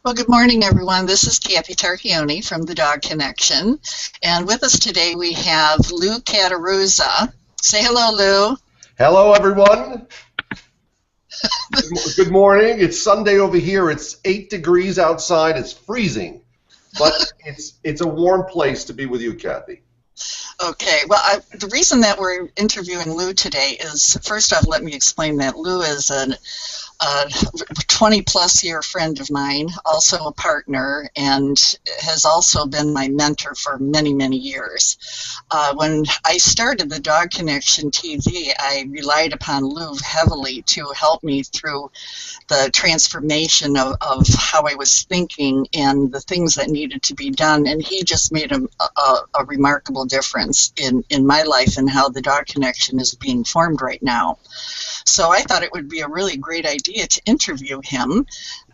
Well, good morning, everyone. This is Kathy Tarchioni from the Dog Connection. And with us today we have Lou Cattaruzza. Say hello, Lou. Hello, everyone. Good morning. It's Sunday over here. It's 8 degrees outside. It's freezing, but it's a warm place to be with you, Kathy. Okay, well, the reason that we're interviewing Lou today is, first off, let me explain that Lou is a 20-plus year friend of mine, also a partner, and has also been my mentor for many, many years. When I started the Dog Connection TV, I relied upon Lou heavily to help me through the transformation of how I was thinking and the things that needed to be done, and he just made a remarkable difference in my life and how the Dog Connection is being formed right now. So I thought it would be a really great idea to interview him,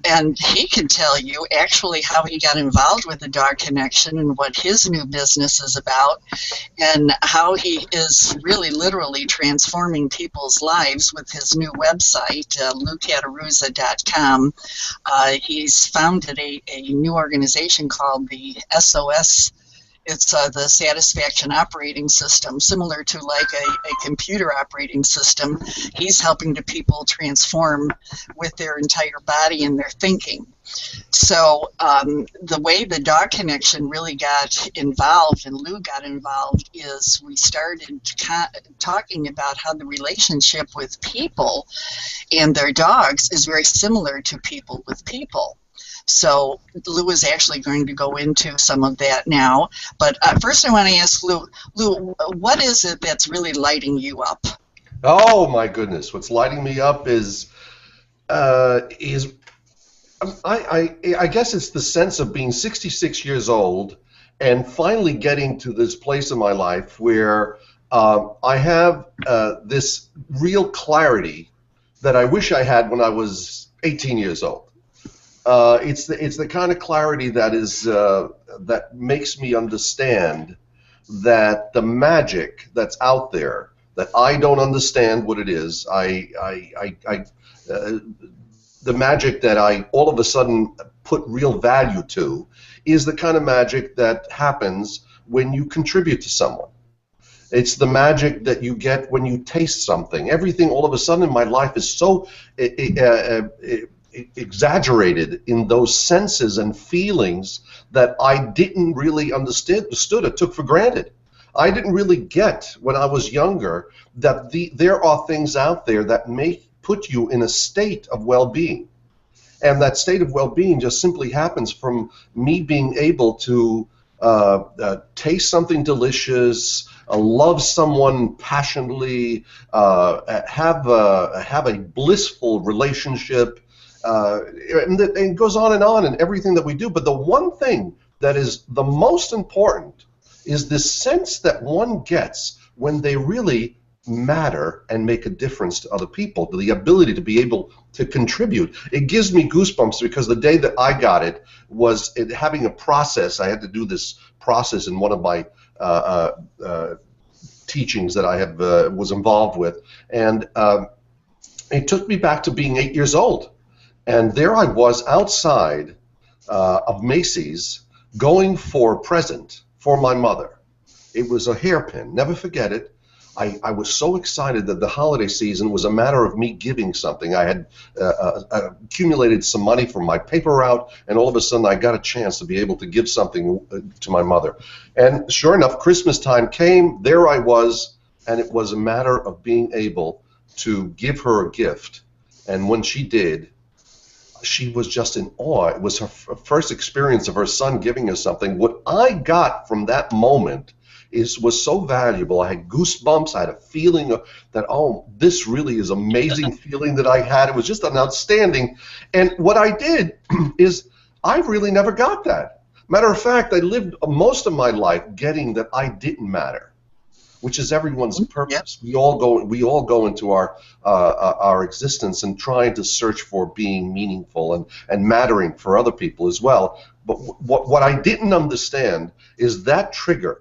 and he can tell you actually how he got involved with the Dog Connection and what his new business is about, and how he is really literally transforming people's lives with his new website, loucattaruzza.com. He's founded a new organization called the SOS. It's the Satisfaction Operating System, similar to like a computer operating system. He's helping the people transform with their entire body and their thinking. So the way the Dog Connection really got involved and Lou got involved is we started talking about how the relationship with people and their dogs is very similar to people with people. So Lou is actually going to go into some of that now. But first I want to ask Lou, what is it that's really lighting you up? Oh my goodness! What's lighting me up is I guess it's the sense of being 66 years old and finally getting to this place in my life where I have this real clarity that I wish I had when I was 18 years old. It's the kind of clarity that is that makes me understand that the magic that's out there, that I don't understand what it is. The magic that I all of a sudden put real value to is the kind of magic that happens when you contribute to someone. It's the magic that you get when you taste something. Everything all of a sudden in my life is so exaggerated in those senses and feelings that I didn't really understood or took for granted. I didn't really get when I was younger that there are things out there that may put you in a state of well-being. And that state of well-being just simply happens from me being able to taste something delicious, love someone passionately, have a blissful relationship, and it goes on in everything that we do. But the one thing that is the most important is this sense that one gets when they really matter and make a difference to other people, the ability to be able to contribute. It gives me goosebumps because the day that I got it was having a process. I had to do this process in one of my teachings that I have was involved with, and it took me back to being 8 years old. And there I was outside of Macy's going for a present for my mother. It was a hairpin, never forget it. I was so excited that the holiday season was a matter of me giving something. I had accumulated some money from my paper route, and all of a sudden I got a chance to be able to give something to my mother. And sure enough, Christmas time came, there I was, and it was a matter of being able to give her a gift. And when she did, she was just in awe. It was her first experience of her son giving her something. What I got from that moment was so valuable. I had goosebumps. I had a feeling that, oh, this really is amazing feeling that I had. It was just an outstanding. And what I did is I really never got that. Matter of fact, I lived most of my life getting that I didn't matter, which is everyone's purpose. Yep. We all go into our existence and trying to search for being meaningful and mattering for other people as well. But what I didn't understand is that trigger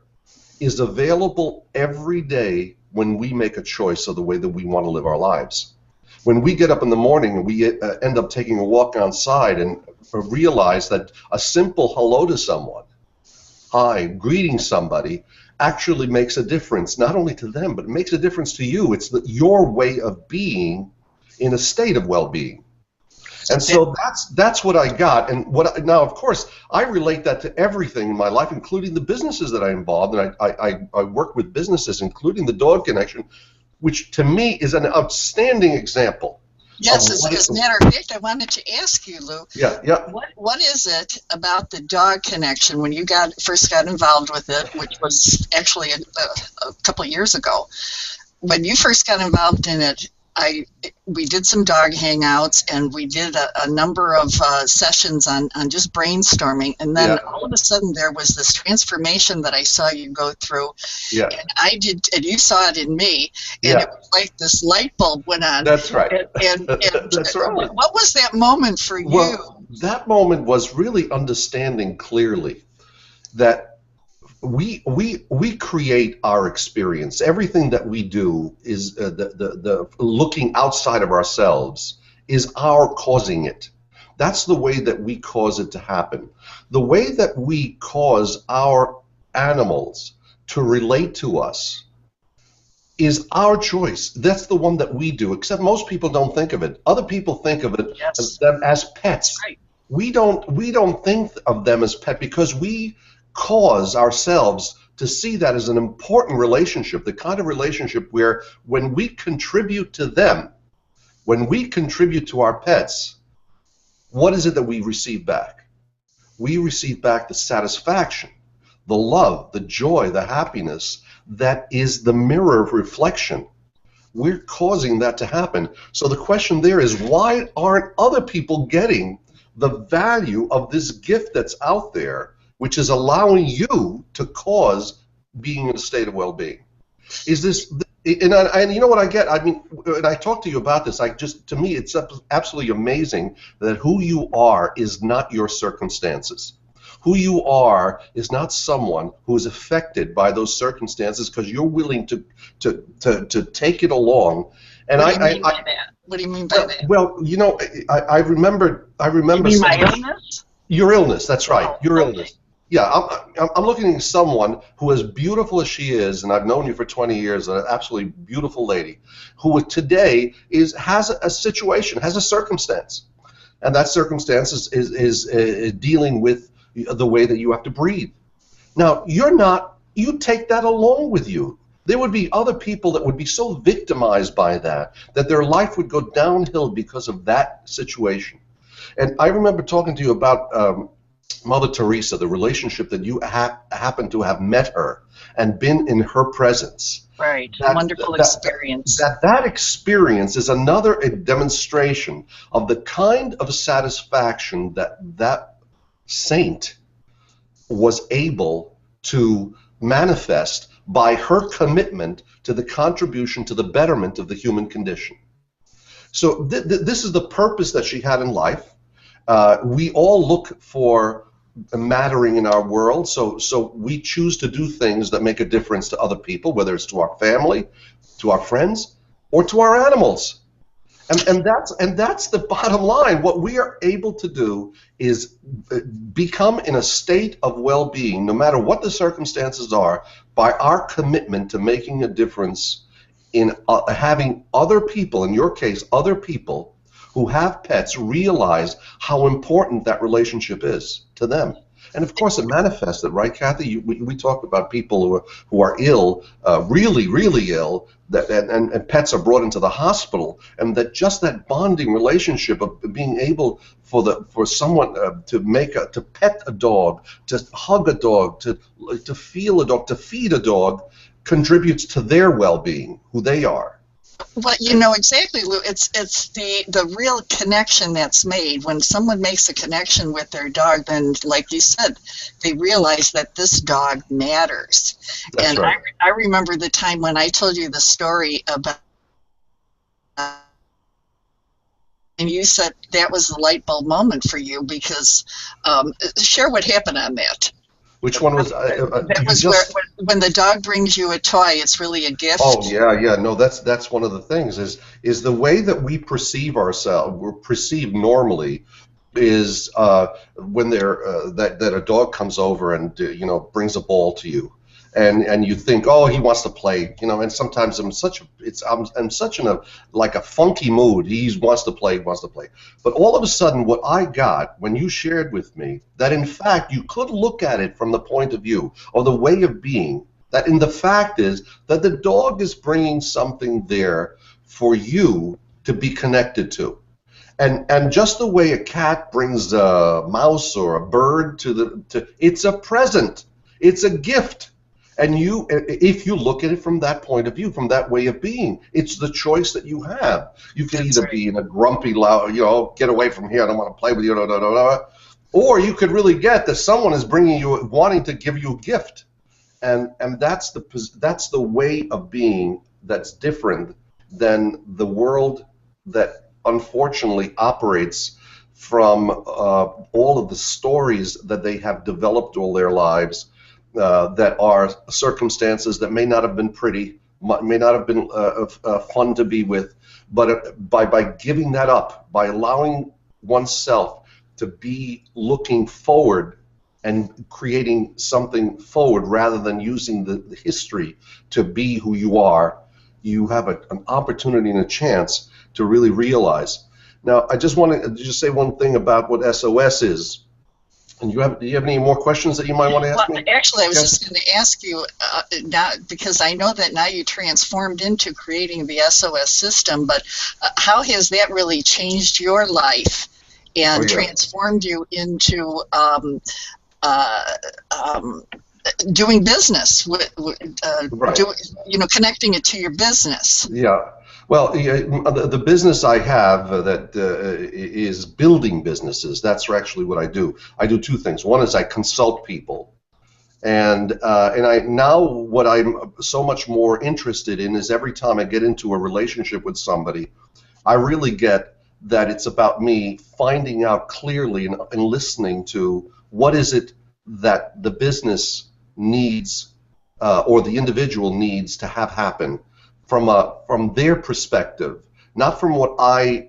is available every day when we make a choice of the way that we want to live our lives. When we get up in the morning and we end up taking a walk outside and realize that a simple hello to someone, hi, greeting somebody, actually makes a difference, not only to them, but it makes a difference to you. It's your way of being in a state of well-being. And so that's what I got. And now, of course, I relate that to everything in my life, including the businesses that I'm involved in. I work with businesses, including the Dog Connection, which to me is an outstanding example. Yes, as a matter of fact, I wanted to ask you, Lou. Yeah. What is it about the Dog Connection when you first got involved with it, which was actually a couple of years ago? When you first got involved in it, we did some dog hangouts, and we did a number of sessions on just brainstorming, and then all of a sudden there was this transformation that I saw you go through, and you saw it in me, and it was like this light bulb went on. That's right. And That's right. What was that moment for you? Well, that moment was really understanding clearly that we create our experience. Everything that we do is the looking outside of ourselves is our causing it. That's the way that we cause it to happen. The way that we cause our animals to relate to us is our choice. That's the one that we do, except most people don't think of it. Other people think of it as them as pets. Right. We don't think of them as pet because we cause ourselves to see that as an important relationship, the kind of relationship where when we contribute to them, when we contribute to our pets, what is it that we receive back? We receive back the satisfaction, the love, the joy, the happiness that is the mirror of reflection. We're causing that to happen. So the question there is, why aren't other people getting the value of this gift that's out there, which is allowing you to cause being in a state of well-being? Is this, and you know what I get? I mean, when I talk to you about this, to me, it's absolutely amazing that who you are is not your circumstances. Who you are is not someone who is affected by those circumstances because you're willing to take it along. And what do you mean by that? What do you mean by that? Well, you know, I remember. You mean my illness? Your illness. That's right. Oh, your okay. illness. Yeah, I'm looking at someone who, as beautiful as she is, and I've known you for 20 years, an absolutely beautiful lady, who today has a situation, has a circumstance, and that circumstance is dealing with the way that you have to breathe. Now, you take that along with you. There would be other people that would be so victimized by that their life would go downhill because of that situation. And I remember talking to you about Mother Teresa, the relationship that you happen to have met her and been in her presence. Right, wonderful experience. That experience is another demonstration of the kind of satisfaction that saint was able to manifest by her commitment to the contribution to the betterment of the human condition. So this is the purpose that she had in life. We all look for mattering in our world, so we choose to do things that make a difference to other people, whether it's to our family, to our friends, or to our animals. And that's the bottom line. What we are able to do is become in a state of well-being, no matter what the circumstances are, by our commitment to making a difference in having other people, in your case, other people who have pets, realize how important that relationship is to them. And of course, it manifested, right, Kathy? We talked about people who are ill, really, really ill, and pets are brought into the hospital, and that just that bonding relationship of being able for someone to pet a dog, to hug a dog, to feel a dog, to feed a dog, contributes to their well-being, who they are. Well, you know exactly, Lou. It's the real connection that's made. When someone makes a connection with their dog, then, like you said, they realize that this dog matters. That's and right. I remember the time when I told you the story about, and you said that was the light bulb moment for you, because share what happened on that. Which one was? That You was where just. when the dog brings you a toy, it's really a gift. Oh yeah, yeah. No, that's one of the things is the way that we perceive ourselves. We're perceived normally is when that a dog comes over and brings a ball to you, and you think, oh, he wants to play, and sometimes I'm such in a like a funky mood. He wants to play, but all of a sudden, what I got when you shared with me that in fact you could look at it from the point of view or the way of being. That in the fact is that the dog is bringing something there for you to be connected to. And just the way a cat brings a mouse or a bird it's a present, it's a gift, and if you look at it from that point of view, from that way of being, it's the choice that you have. You can either be in a grumpy, loud, get away from here, I don't want to play with you, or you could really get that someone is wanting to give you a gift, and that's the way of being that's different than the world that unfortunately operates from all of the stories that they have developed all their lives that are circumstances that may not have been pretty, may not have been fun to be with, but by giving that up, by allowing oneself to be looking forward and creating something forward rather than using the history to be who you are, you have an opportunity and a chance to really realize. Now, I just want to just say one thing about what SOS is. And do you have any more questions that you might want to ask me? Actually, I was just going to ask you now, because I know that now you transformed into creating the SOS system, but how has that really changed your life and transformed you into doing business, connecting it to your business? Yeah. Well, the business I have that is building businesses. That's actually what I do. I do two things. One is I consult people, and what I'm so much more interested in is every time I get into a relationship with somebody, I really get that it's about me finding out clearly and listening to what is it that the business needs or the individual needs to have happen from their perspective, not from what I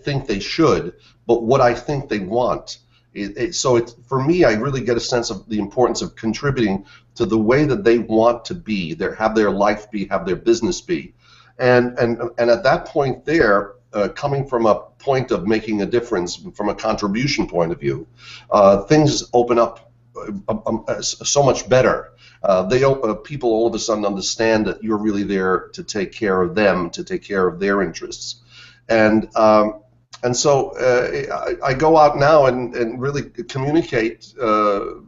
think they should, but what I think they want. For me, I really get a sense of the importance of contributing to the way that they want to be, have their life be, have their business be, and at that point there, coming from a point of making a difference, from a contribution point of view, things open up so much better. People all of a sudden understand that you're really there to take care of them, to take care of their interests, and so I go out now and really communicate to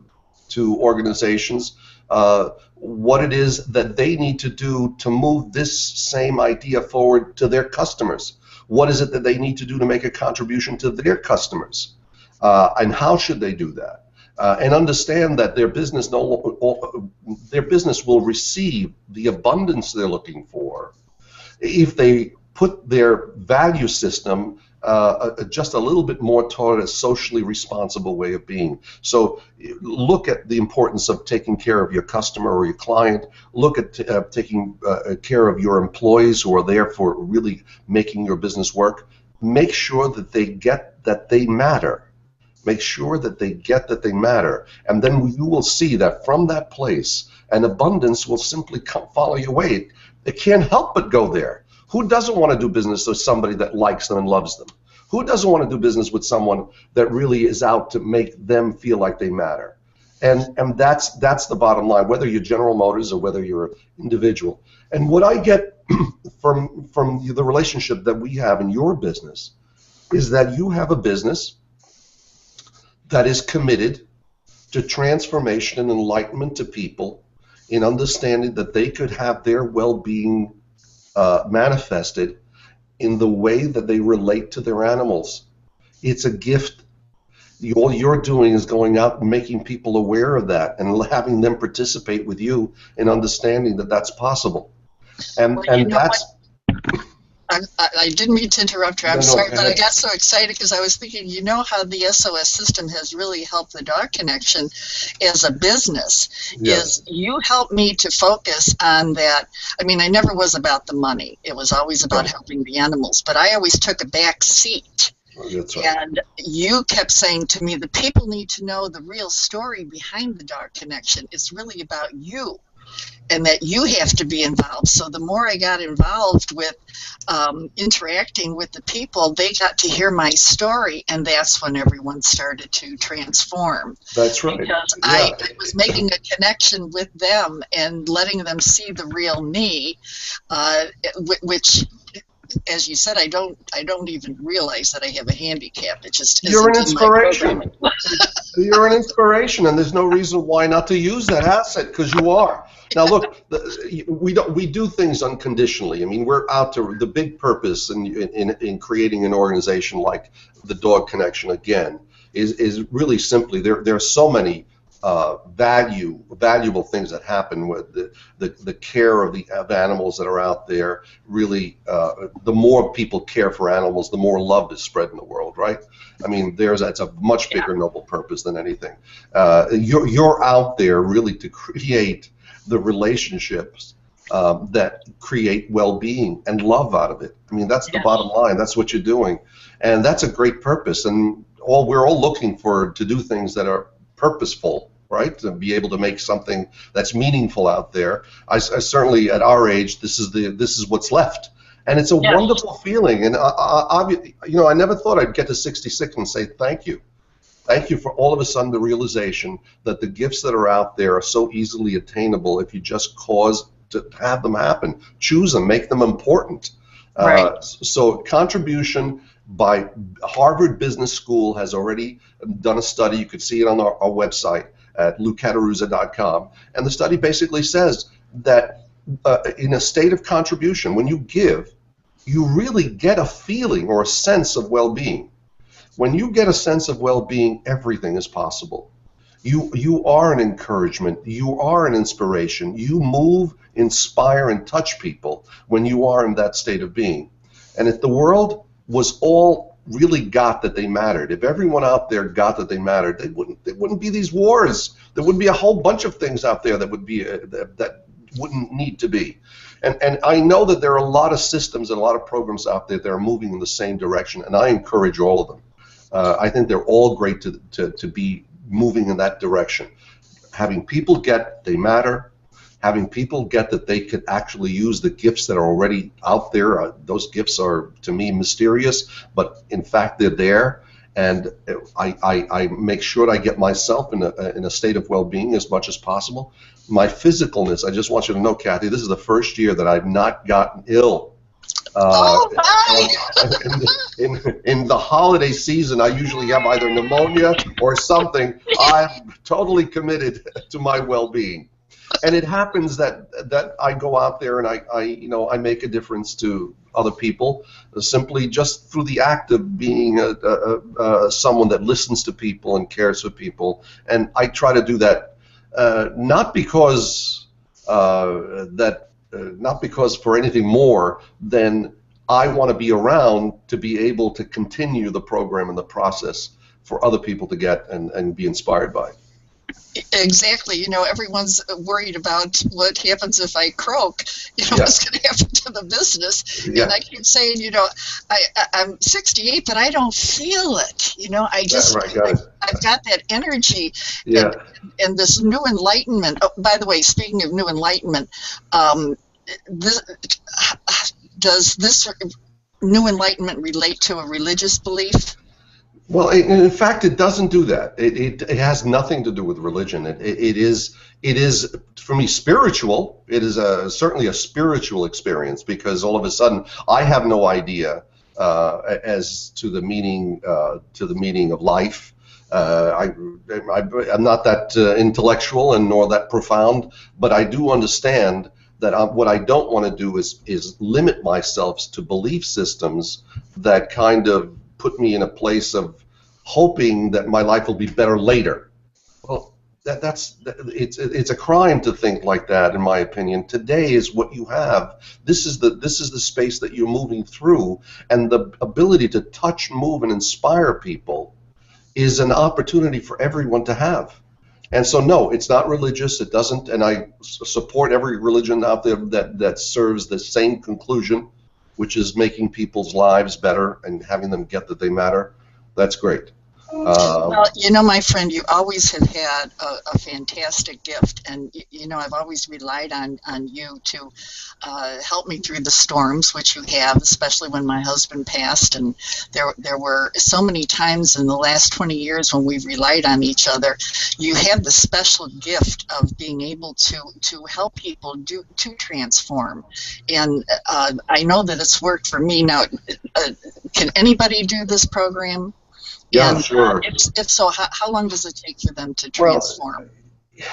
organizations what it is that they need to do to move this same idea forward to their customers. What is it that they need to do to make a contribution to their customers, and how should they do that? And understand that their business will receive the abundance they're looking for if they put their value system just a little bit more toward a socially responsible way of being. So look at the importance of taking care of your customer or your client. Look at taking care of your employees who are there for really making your business work. Make sure that they get that they matter. Make sure that they get that they matter, and then you will see that from that place, an abundance will simply follow your way. It can't help but go there. Who doesn't want to do business with somebody that likes them and loves them? Who doesn't want to do business with someone that really is out to make them feel like they matter? And that's the bottom line, whether you're General Motors or whether you're an individual. And what I get from the relationship that we have in your business is that you have a business that is committed to transformation and enlightenment to people in understanding that they could have their well-being manifested in the way that they relate to their animals. It's a gift. All you're doing is going out and making people aware of that and having them participate with you in understanding that that's possible. And that's... I didn't mean to interrupt you. I'm No, sorry, go but I ahead. got so excited because I was thinking, you know how the SOS system has really helped the Dog Connection as a business, Yes. is you helped me to focus on that. I mean, I never was about the money. It was always about Right. helping the animals, but I always took a back seat. That's right. And you kept saying to me, the people need to know the real story behind the Dog Connection. It's really about you, and that you have to be involved. So the more I got involved with interacting with the people, they got to hear my story, and that's when everyone started to transform. That's right. Because Yeah. I was making a connection with them and letting them see the real me, which, as you said, I don't even realize that I have a handicap. It just You're an isn't in my inspiration. programming. You're an inspiration, and there's no reason why not to use that asset, because you are. Now, look, we do things unconditionally. I mean, we're out to the big purpose in creating an organization like the Dog Connection again is really simply there are so many valuable things that happen with the care of animals that are out there. Really, the more people care for animals, the more love is spread in the world, right? I mean, that's a much bigger noble purpose than anything. You're out there really to create the relationships that create well-being and love out of it. I mean, that's the bottom line. That's what you're doing, and that's a great purpose. And we're all looking to do things that are purposeful, right? To be able to make something that's meaningful out there. I certainly, at our age, this is what's left, and it's a wonderful feeling. And I never thought I'd get to 66 and say thank you. Thank you for all of a sudden the realization that the gifts that are out there are so easily attainable if you just cause to have them happen. Choose them, make them important. Right. So contribution by Harvard Business School has already done a study. You could see it on our website at cattaruzza.com. And the study basically says that in a state of contribution, when you give, you really get a feeling or a sense of well-being. When you get a sense of well-being, everything is possible. You are an encouragement. You are an inspiration. You move, inspire, and touch people when you are in that state of being. And if the world was all really got that they mattered, if everyone out there got that they mattered, there wouldn't be these wars. There wouldn't be a whole bunch of things out there that would be that wouldn't need to be. And I know that there are a lot of systems and a lot of programs out there that are moving in the same direction, and I encourage all of them. I think they're all great to be moving in that direction. Having people get they matter, having people get that they could actually use the gifts that are already out there. Those gifts are, to me, mysterious, but in fact they're there. And I make sure that I get myself in a state of well-being as much as possible. My physicalness, I just want you to know, Kathy, this is the first year that I've not gotten ill. In the holiday season, I usually have either pneumonia or something. I'm totally committed to my well-being, and it happens that I go out there and I make a difference to other people simply just through the act of being someone that listens to people and cares for people, and I try to do that not because for anything more than I want to be around to be able to continue the program and the process for other people to get and be inspired by. Exactly. Everyone's worried about what happens if I croak. What's going to happen to the business? Yeah. And I keep saying, I'm 68, but I don't feel it. I just, I've got that energy. Yeah. And this new enlightenment. Oh, by the way, speaking of new enlightenment, does this new enlightenment relate to a religious belief? Well, in fact, it doesn't do that. It has nothing to do with religion. It is for me spiritual. It is certainly a spiritual experience, because all of a sudden I have no idea as to the meaning of life. I'm not that intellectual and nor that profound, but I do understand that what I don't want to do is limit myself to belief systems that kind of put me in a place of hoping that my life will be better later. Well, it's a crime to think like that, in my opinion. Today is what you have. This is the space that you're moving through, and the ability to touch, move, and inspire people is an opportunity for everyone to have. And so, no, it's not religious. It doesn't, and I support every religion out there that serves the same conclusion, which is making people's lives better and having them get that they matter. That's great. Well, you know, my friend, you always have had a fantastic gift, and you know, I've always relied on you to help me through the storms, which you have, especially when my husband passed. And there were so many times in the last 20 years when we've relied on each other. You have the special gift of being able to help people to transform, and I know that it's worked for me. Now, can anybody do this program? Yeah, And, sure. If so, how long does it take for them to transform?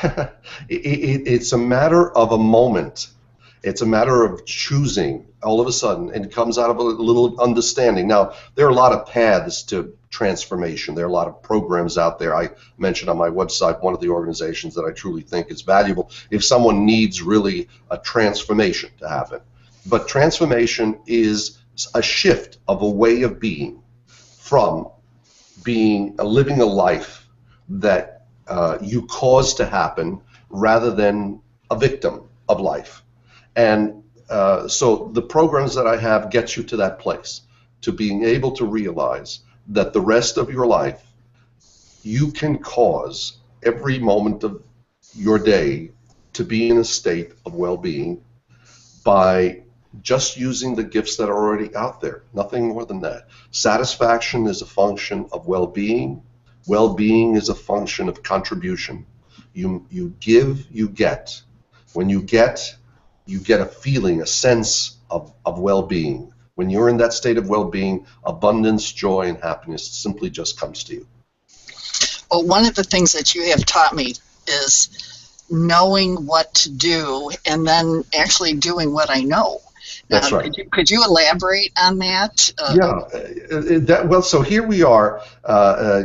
Well, it's a matter of a moment. It's a matter of choosing all of a sudden, and it comes out of a little understanding. Now, there are a lot of paths to transformation. There are a lot of programs out there. I mentioned on my website one of the organizations that I truly think is valuable if someone needs really a transformation to happen. But transformation is a shift of a way of being from living a life that you cause to happen rather than a victim of life. And so the programs that I have get you to that place, to being able to realize that the rest of your life you can cause every moment of your day to be in a state of well-being by just using the gifts that are already out there, nothing more than that. Satisfaction is a function of well-being. Well-being is a function of contribution. You give, you get. When you get a feeling, a sense of well-being. When you're in that state of well-being, abundance, joy, and happiness simply just comes to you. Well, one of the things that you have taught me is knowing what to do and then actually doing what I know. That's right. Could you elaborate on that? Well, so here we are.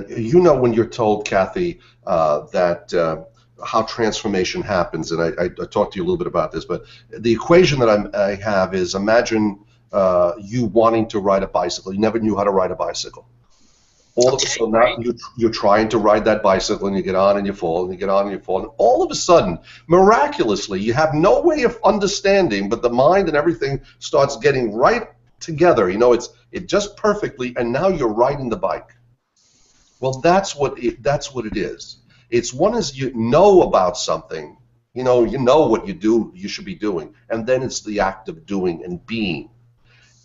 You know, when you're told, Kathy, that how transformation happens, and I talked to you a little bit about this, but the equation that I have is, imagine you wanting to ride a bicycle. You never knew how to ride a bicycle. All of a sudden, now you're trying to ride that bicycle, and you get on and you fall, and you get on and you fall, and all of a sudden, miraculously, you have no way of understanding, but the mind and everything starts getting right together. You know, it just perfectly, and now you're riding the bike. Well, that's what it is. It's one is you know about something, you know what you should be doing, and then it's the act of doing and being.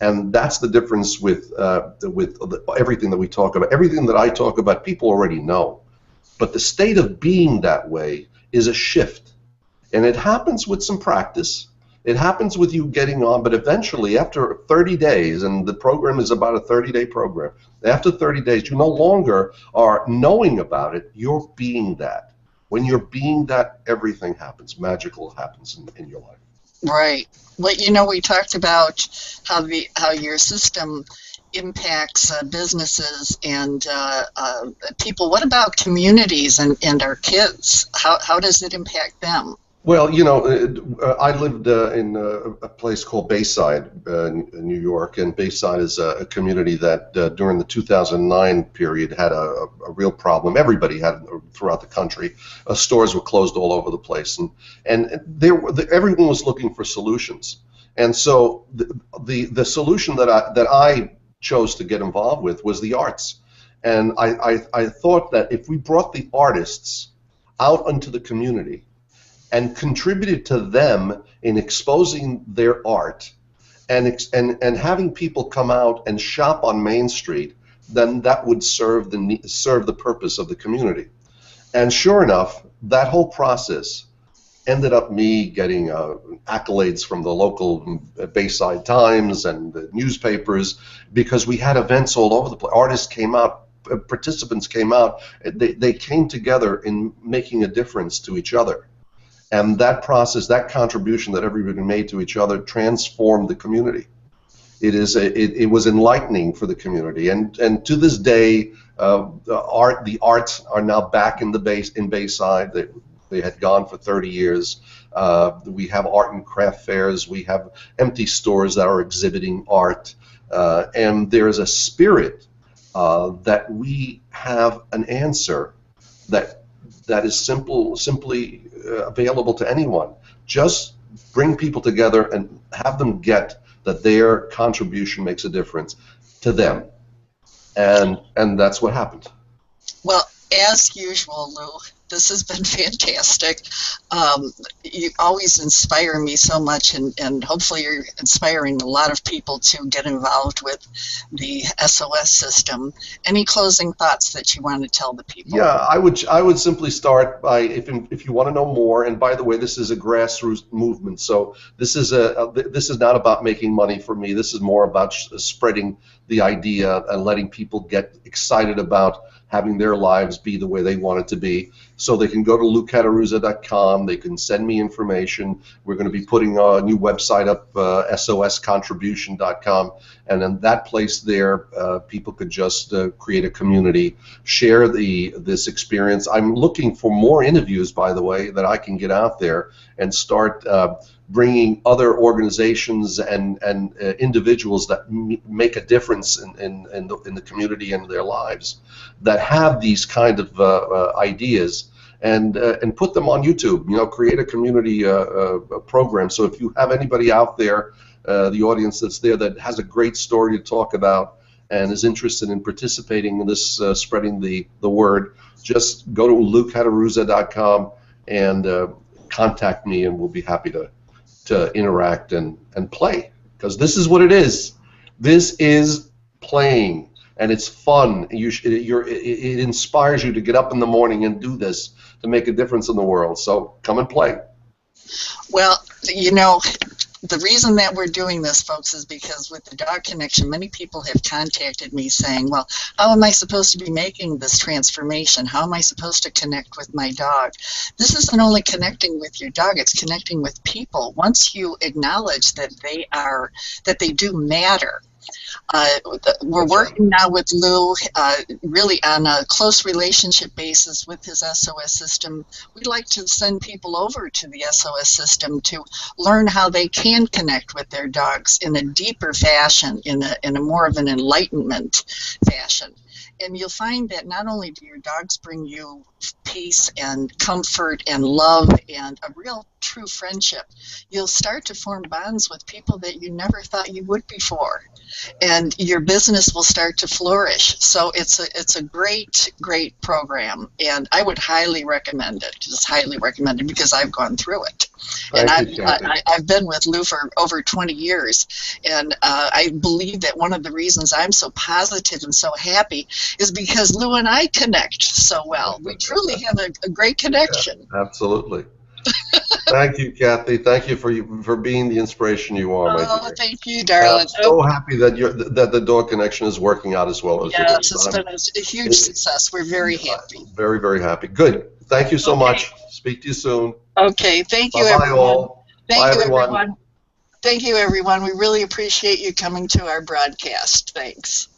And that's the difference with everything that we talk about. Everything that I talk about, people already know. But the state of being that way is a shift. And it happens with some practice. It happens with you getting on, but eventually, after 30 days, and the program is about a 30-day program, after 30 days, you no longer are knowing about it, you're being that. When you're being that, everything happens. Magical happens in your life. Right. Well, you know, we talked about how your system impacts businesses and people. What about communities and our kids? How does it impact them? Well, you know, I lived in a place called Bayside in New York, and Bayside is a community that during the 2009 period had a real problem. Everybody had throughout the country. Stores were closed all over the place, and everyone was looking for solutions. And so the solution that I chose to get involved with was the arts. And I thought that if we brought the artists out into the community and contributed to them in exposing their art and having people come out and shop on Main Street, then that would serve the purpose of the community. And sure enough, that whole process ended up me getting accolades from the local Bayside Times and the newspapers, because we had events all over the place. Artists came out, participants came out, they came together in making a difference to each other. And that process, that contribution that everybody made to each other, transformed the community. it was enlightening for the community, and to this day, the arts are now back in Bayside. They had gone for 30 years. We have art and craft fairs. We have empty stores that are exhibiting art, and there is a spirit that we have an answer that is simply available to anyone. Just bring people together and have them get that their contribution makes a difference to them, and that's what happened. Well, as usual, Lou, this has been fantastic. You always inspire me so much, and hopefully you're inspiring a lot of people to get involved with the SOS system. Any closing thoughts that you want to tell the people? Yeah, I would simply start by, if you want to know more, and by the way, this is a grassroots movement, so this is not about making money for me. This is more about spreading the idea and letting people get excited about having their lives be the way they want it to be. So they can go to Cattaruzza.com. They can send me information. We're going to be putting a new website up, soscontribution.com, and in that place there, people could just create a community, share this experience. I'm looking for more interviews, by the way, that I can get out there and start bringing other organizations and individuals that make a difference in the community and their lives, that have these kind of ideas, and put them on YouTube. You know, create a community program. So if you have anybody out there, the audience that's there, that has a great story to talk about and is interested in participating in this, spreading the word, just go to Cattaruzza.com and contact me, and we'll be happy to interact and play, because this is what it is. This is playing, and it's fun. It inspires you to get up in the morning and do this to make a difference in the world. So come and play. Well, you know, the reason that we're doing this, folks, is because with the Dog Connection, many people have contacted me saying, well, how am I supposed to be making this transformation? How am I supposed to connect with my dog? This isn't only connecting with your dog, it's connecting with people. Once you acknowledge that they do matter. We're working now with Lou really on a close relationship basis with his SOS system. We'd like to send people over to the SOS system to learn how they can connect with their dogs in a deeper fashion, in a more of an enlightenment fashion. And you'll find that not only do your dogs bring you peace and comfort and love and a real true friendship, you'll start to form bonds with people that you never thought you would before. And your business will start to flourish. So it's a great program, and I would highly recommend it. Just highly recommend it, because I've gone through it. And I've been with Lou for over 20 years, and I believe that one of the reasons I'm so positive and so happy is because Lou and I connect so well. We truly have a great connection. Yeah, absolutely. Thank you, Kathy. Thank you for being the inspiration you are, my dear. Oh, thank you, darling. I'm so happy that that the Dog Connection is working out as well as it is. Yes, it's been a huge success. We're very happy. Very, very happy. Good. Thank you so much. Speak to you soon. Okay. Thank you, Bye-bye, everyone. all. Thank you, everyone. Thank you, everyone. We really appreciate you coming to our broadcast. Thanks.